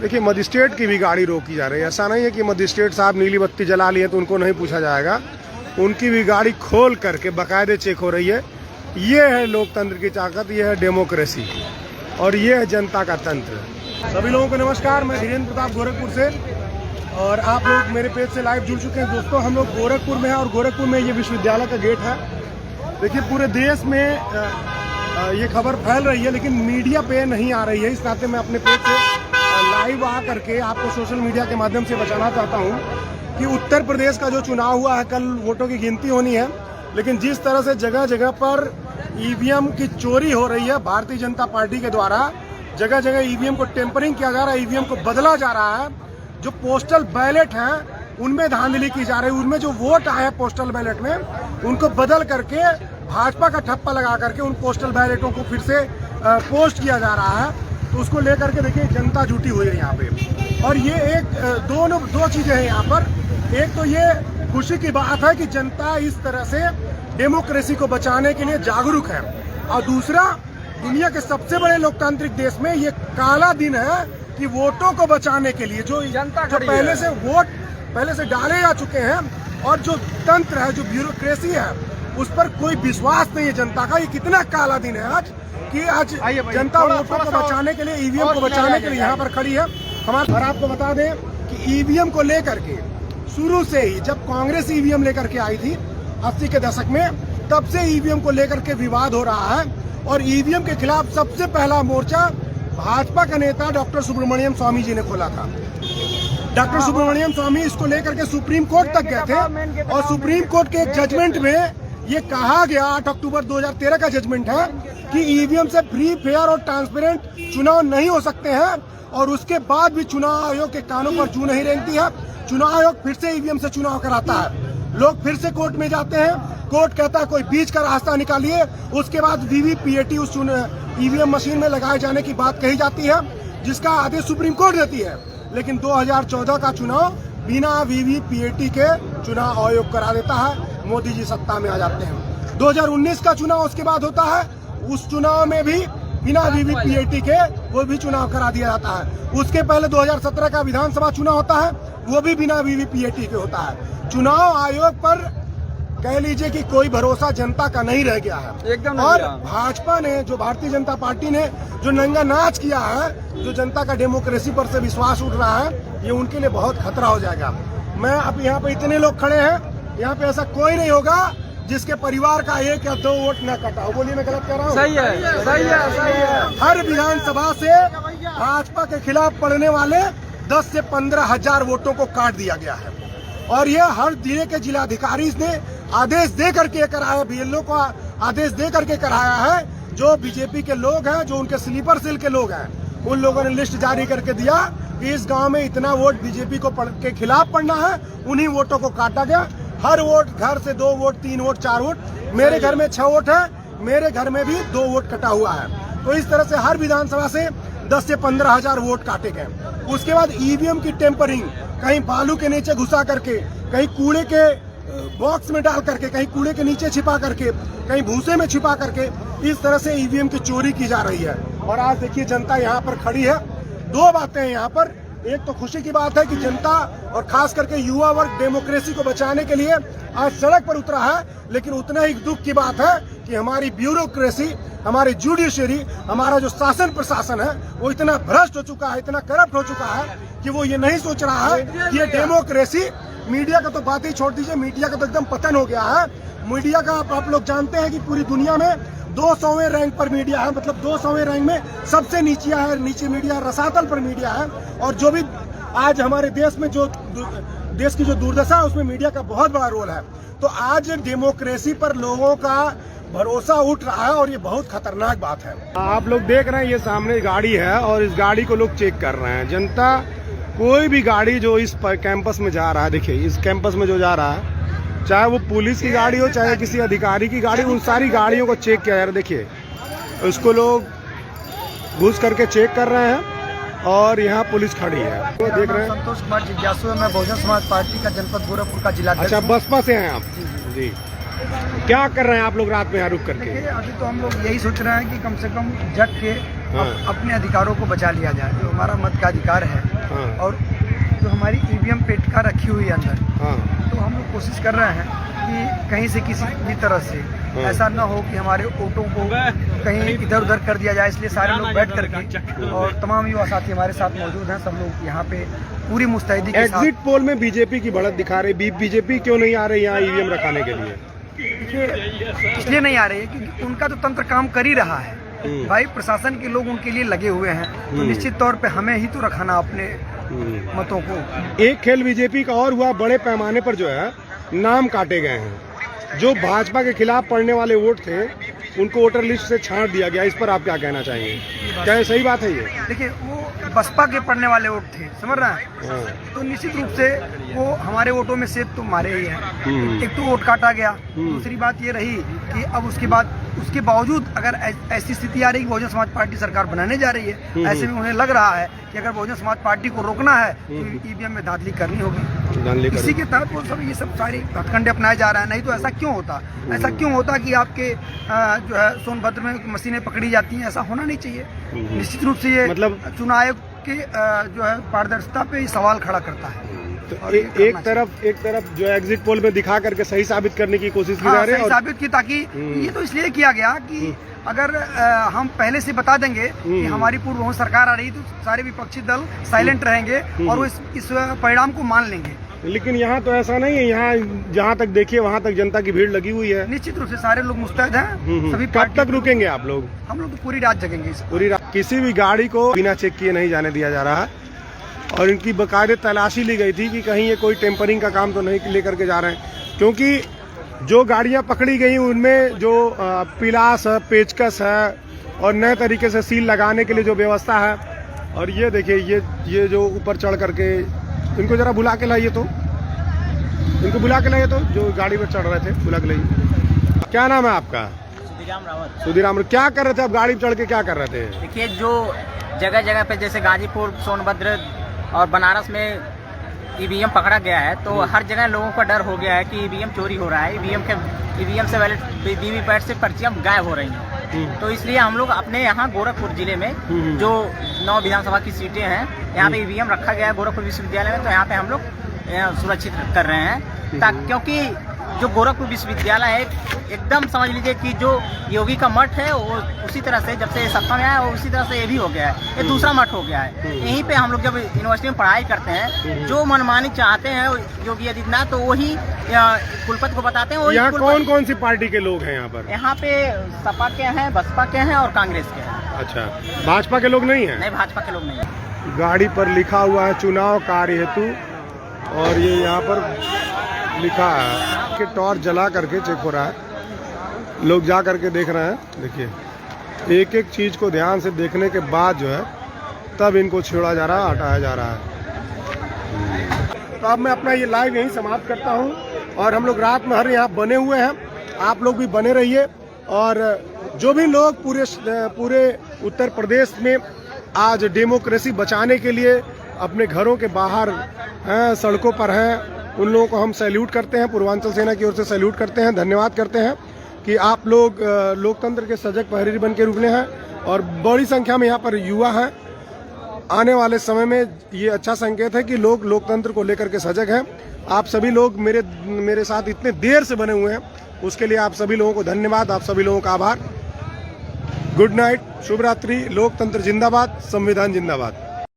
देखिए, मजिस्ट्रेट की भी गाड़ी रोकी जा रही है। ऐसा नहीं है कि मजिस्ट्रेट साहब नीली बत्ती जला लिए तो उनको नहीं पूछा जाएगा, उनकी भी गाड़ी खोल करके बाकायदे चेक हो रही है। ये है लोकतंत्र की ताकत, ये है डेमोक्रेसी और ये है जनता का तंत्र। सभी लोगों को नमस्कार, मैं धीरेन्द्र प्रताप गोरखपुर से, और आप लोग मेरे पेज से लाइव जुड़ चुके हैं। दोस्तों, हम लोग गोरखपुर में हैं और गोरखपुर में ये विश्वविद्यालय का गेट है। देखिए, पूरे देश में ये खबर फैल रही है लेकिन मीडिया पे नहीं आ रही है। इस नाते मैं अपने पेज से लाइव आ करके आपको सोशल मीडिया के माध्यम से बताना चाहता हूँ कि उत्तर प्रदेश का जो चुनाव हुआ है, कल वोटों की गिनती होनी है, लेकिन जिस तरह से जगह जगह पर ईवीएम की चोरी हो रही है भारतीय जनता पार्टी के द्वारा, जगह जगह ईवीएम को टेम्परिंग किया जा रहा है, ईवीएम को बदला जा रहा है। जो पोस्टल बैलेट हैं उनमें धांधली की जा रही है, उनमें जो वोट आए पोस्टल बैलेट में उनको बदल करके भाजपा का ठप्पा लगा करके उन पोस्टल बैलेटों को फिर से पोस्ट किया जा रहा है। तो उसको लेकर के देखिए जनता जुटी हुई है यहाँ पे। और ये दो चीजें हैं यहाँ पर। एक तो ये खुशी की बात है कि जनता इस तरह से डेमोक्रेसी को बचाने के लिए जागरूक है, और दूसरा, दुनिया के सबसे बड़े लोकतांत्रिक देश में ये काला दिन है कि वोटों को बचाने के लिए जो जनता जो पहले से डाले जा चुके हैं, और जो तंत्र है, जो ब्यूरोक्रेसी है, उस पर कोई विश्वास नहीं है जनता का। ये कितना काला दिन है आज कि आज जनता वोटों को बचाने के लिए, ईवीएम को बचाने के लिए यहाँ पर खड़ी है। और आपको बता दें कि ईवीएम को लेकर के शुरू से ही, जब कांग्रेस ईवीएम लेकर के आई थी 80 के दशक में, तब से ईवीएम को लेकर के विवाद हो रहा है। और ईवीएम के खिलाफ सबसे पहला मोर्चा भाजपा का नेता डॉक्टर सुब्रमण्यम स्वामी जी ने खोला था। डॉक्टर सुब्रमण्यम स्वामी इसको लेकर के सुप्रीम कोर्ट तक गए थे, और सुप्रीम कोर्ट के एक जजमेंट में ये कहा गया, 8 अक्टूबर 2013 का जजमेंट है, कि ईवीएम से फ्री, फेयर और ट्रांसपेरेंट चुनाव नहीं हो सकते हैं। और उसके बाद भी चुनाव आयोग के कानों पर जू नहीं रेंगती है। चुनाव आयोग फिर से ईवीएम से चुनाव कराता है, लोग फिर से कोर्ट में जाते हैं, कोर्ट कहता है कोई बीच का रास्ता निकालिए। उसके बाद वीवीपीएटी उस ईवीएम मशीन में लगाए जाने की बात कही जाती है, जिसका आदेश सुप्रीम कोर्ट देती है। लेकिन 2014 का चुनाव बिना वीवीपीएटी के चुनाव आयोग करा देता है, मोदी जी सत्ता में आ जाते हैं। 2019 का चुनाव उसके बाद होता है, उस चुनाव में भी बिना वीवीपीएटी के वो भी चुनाव करा दिया जाता है। उसके पहले 2017 का विधानसभा चुनाव होता है, वो भी बिना वीवीपीएटी के होता है। चुनाव आयोग पर कह लीजिए कि कोई भरोसा जनता का नहीं रह गया है एकदम। और भाजपा ने, जो भारतीय जनता पार्टी ने जो नंगा नाच किया है, जो जनता का डेमोक्रेसी पर से विश्वास उठ रहा है, ये उनके लिए बहुत खतरा हो जाएगा। मैं अब यहाँ पे इतने लोग खड़े हैं, यहाँ पे ऐसा कोई नहीं होगा जिसके परिवार का 1 या 2 वोट न कटा हो। बोलिए, मैं गलत कह रहा हूँ? सही है, सही है, सही है। हर विधानसभा से भाजपा के खिलाफ पड़ने वाले 10 से 15 हजार वोटों को काट दिया गया है। और ये हर जिले के जिलाधिकारी ने आदेश दे करके कराया, बीएलओ को आदेश दे करके कराया है। जो बीजेपी के लोग हैं, जो उनके स्लीपर सेल के लोग हैं, उन लोगों ने लिस्ट जारी करके दिया कि इस गांव में इतना वोट बीजेपी को के खिलाफ पड़ना है, उन्हीं वोटों को काटा गया। हर वोट, घर से 2 वोट, 3 वोट, 4 वोट। मेरे घर में 6 वोट है, मेरे घर में भी 2 वोट कटा हुआ है। तो इस तरह से हर विधानसभा से 10 से 15 हजार वोट काटे गए। उसके बाद ईवीएम की टेम्परिंग, कहीं बालू के नीचे घुसा करके, कहीं कूड़े के बॉक्स में डाल करके, कहीं कूड़े के नीचे छिपा करके, कहीं भूसे में छिपा करके, इस तरह से ईवीएम की चोरी की जा रही है। और आज देखिए जनता यहाँ पर खड़ी है। 2 बातें हैं यहाँ पर। एक तो खुशी की बात है कि जनता और खास करके युवा वर्ग डेमोक्रेसी को बचाने के लिए आज सड़क पर उतरा है, लेकिन उतना ही दुख की बात है कि हमारी ब्यूरोक्रेसी, हमारी जुडिशरी, हमारा जो शासन प्रशासन है, वो इतना भ्रष्ट हो चुका है, इतना करप्ट हो चुका है कि वो ये नहीं सोच रहा है कि ये डेमोक्रेसी, मीडिया का तो बात ही छोड़ दीजिए, मीडिया का तो एकदम पतन हो गया है। मीडिया का आप लोग जानते हैं कि पूरी दुनिया में 200वें रैंक पर मीडिया है, मतलब 200वें रैंक में सबसे नीचे मीडिया, रसातल पर मीडिया है। और जो भी आज हमारे देश में जो देश की जो दुर्दशा है, उसमें मीडिया का बहुत बड़ा रोल है। तो आज डेमोक्रेसी पर लोगों का भरोसा उठ रहा है, और ये बहुत खतरनाक बात है। आप लोग देख रहे हैं, ये सामने गाड़ी है और इस गाड़ी को लोग चेक कर रहे हैं। जनता, कोई भी गाड़ी जो इस कैंपस में जा रहा है, देखिए इस कैंपस में जो जा रहा है, चाहे वो पुलिस की गाड़ी हो, चाहे किसी अधिकारी की गाड़ी, उन सारी गाड़ियों को चेक किया जा रहा है। देखिए उसको लोग घुस करके चेक कर रहे हैं, और यहाँ पुलिस खड़ी है। तो देख रहे हैं, संतोष कुमार जिज्ञासु है, मैं बहुजन समाज पार्टी का जनपद गोरखपुर का जिला। अच्छा, बसपा से हैं आप? जी। क्या कर रहे हैं आप लोग रात में यहाँ रुक करके? देखिए, अभी तो हम लोग यही सोच रहे हैं कि कम से कम जग के अपने अधिकारों को बचा लिया जाए, जो हमारा मत का अधिकार है और जो हमारी ईवीएम पेटिका रखी हुई है अंदर, तो हम लोग कोशिश कर रहे हैं कि कहीं से किसी भी तरह से ऐसा ना हो कि हमारे वोटों को कहीं इधर उधर कर दिया जाए। इसलिए सारे लोग बैठ करके, और तमाम युवा साथी हमारे साथ मौजूद हैं, सब लोग यहाँ पे पूरी मुस्तैदी के साथ। एग्जिट पोल में बीजेपी की बढ़त दिखा रही, बीजेपी क्यों नहीं आ रही यहाँ ईवीएम रखाने के लिए? देखिए, इसलिए नहीं आ रही है क्योंकि उनका तो तंत्र काम कर ही रहा है भाई, प्रशासन के लोग उनके लिए लगे हुए हैं, तो निश्चित तौर पे हमें ही तो रखाना अपने मतों को। एक खेल बीजेपी का और हुआ, बड़े पैमाने पर जो है नाम काटे गए हैं। जो भाजपा के खिलाफ पड़ने वाले वोट थे उनको वोटर लिस्ट से छांट दिया गया। इस पर आप क्या कहना चाहेंगे? क्या ये सही बात है? ये देखिए, वो बसपा के पड़ने वाले वोट थे, समझ रहे हैं, तो निश्चित रूप से वो हमारे वोटों में से तो मारे ही हैं। एक तो वोट काटा गया, दूसरी बात ये रही कि अब उसके बावजूद अगर ऐसी स्थिति आ रही कि बहुजन समाज पार्टी सरकार बनाने जा रही है, ऐसे में उन्हें लग रहा है कि अगर बहुजन समाज पार्टी को रोकना है तो ईवीएम में धांधली करनी होगी। इसी के तहत वो सब ये सब सारे हथकंडे अपनाए जा रहे हैं। नहीं तो ऐसा क्यों होता? ऐसा क्यों होता कि आपके जो है सोनभद्र में मशीनें पकड़ी जाती हैं? ऐसा होना नहीं चाहिए। निश्चित रूप से ये मतलब चुनाव आयोग के जो है पारदर्शिता पे सवाल खड़ा करता है। तो एक तरफ जो एग्जिट पोल में दिखा करके सही साबित करने की कोशिश की जा रही है, सही साबित की, ताकि ये तो इसलिए किया गया कि अगर हम पहले से बता देंगे कि हमारी पूर्व सरकार आ रही तो सारे विपक्षी दल साइलेंट रहेंगे और वो इस परिणाम को मान लेंगे। लेकिन यहाँ तो ऐसा नहीं है। यहाँ जहाँ तक देखिए वहाँ तक जनता की भीड़ लगी हुई है। निश्चित रूप से सारे लोग मुस्तैद हैं। सभी कब तक रुकेंगे आप लोग? हम लोग तो पूरी रात जगेंगे। पूरी रात किसी भी गाड़ी को बिना चेक किए नहीं जाने दिया जा रहा है, और इनकी बाकायदे तलाशी ली गई थी कि कहीं ये कोई टेम्परिंग का काम तो नहीं लेकर के जा रहे हैं, क्योंकि जो गाड़ियां पकड़ी गई उनमें जो पिलास है, पेचकस है और नए तरीके से सील लगाने के लिए जो व्यवस्था है। और ये देखिए, ये जो ऊपर चढ़ करके, इनको जरा बुला के लाइए, तो इनको बुला के लाइए, तो जो गाड़ी पर चढ़ रहे थे बुला के लाइए। क्या नाम है आपका? सुधीराम रावत। सुधीराम, क्या कर रहे थे आप? गाड़ी पर चढ़ के क्या कर रहे थे? देखिए, जो जगह जगह पे जैसे गाजीपुर, सोनभद्र और बनारस में ईवीएम पकड़ा गया है, तो हर जगह लोगों का डर हो गया है कि ईवीएम चोरी हो रहा है, ईवीएम से वीवीपैट से पर्चियां गायब हो रही हैं। तो इसलिए हम लोग अपने यहाँ गोरखपुर जिले में जो 9 विधानसभा की सीटें हैं, यहाँ पे ईवीएम रखा गया है गोरखपुर विश्वविद्यालय में, तो यहाँ पे हम लोग सुरक्षित कर रहे हैं, क्योंकि जो गोरखपुर विश्वविद्यालय है एकदम समझ लीजिए कि जो योगी का मठ है वो उसी तरह से जब से सत्ता में आया और उसी तरह से ये भी हो गया है, ये दूसरा मठ हो गया है। यहीं पे हम लोग जब यूनिवर्सिटी में पढ़ाई करते हैं, जो मनमानी चाहते हैं योगी आदित्यनाथ, तो वही कुलपति को बताते हैं। यहाँ कौन कौन सी पार्टी के लोग हैं यहाँ पर? यहाँ पे सपा के हैं, बसपा के हैं और कांग्रेस के हैं। अच्छा, भाजपा के लोग नहीं है? नहीं, भाजपा के लोग नहीं है। गाड़ी पर लिखा हुआ है चुनाव कार्य हेतु, और ये यहाँ पर लिखा है कि टॉर्च जला करके चेक हो रहा है। लोग जा करके देख रहे हैं। देखिए, एक एक चीज को ध्यान से देखने के बाद जो है तब इनको छेड़ा जा रहा है, हटाया जा रहा है। तो अब मैं अपना ये लाइव यहीं समाप्त करता हूँ, और हम लोग रात में हर यहाँ बने हुए हैं, आप लोग भी बने रहिए। और जो भी लोग पूरे उत्तर प्रदेश में आज डेमोक्रेसी बचाने के लिए अपने घरों के बाहर हैं, सड़कों पर हैं, उन लोगों को हम सैल्यूट करते हैं, पूर्वांचल सेना की ओर से सैल्यूट करते हैं, धन्यवाद करते हैं कि आप लोग लोकतंत्र के सजग प्रहरी बन के रुकने हैं। और बड़ी संख्या में यहाँ पर युवा हैं। आने वाले समय में ये अच्छा संकेत है कि लोग लोकतंत्र को लेकर के सजग हैं। आप सभी लोग मेरे साथ इतने देर से बने हुए हैं, उसके लिए आप सभी लोगों को धन्यवाद, आप सभी लोगों का आभार। गुड नाइट, शुभ रात्रि। लोकतंत्र जिंदाबाद, संविधान जिंदाबाद।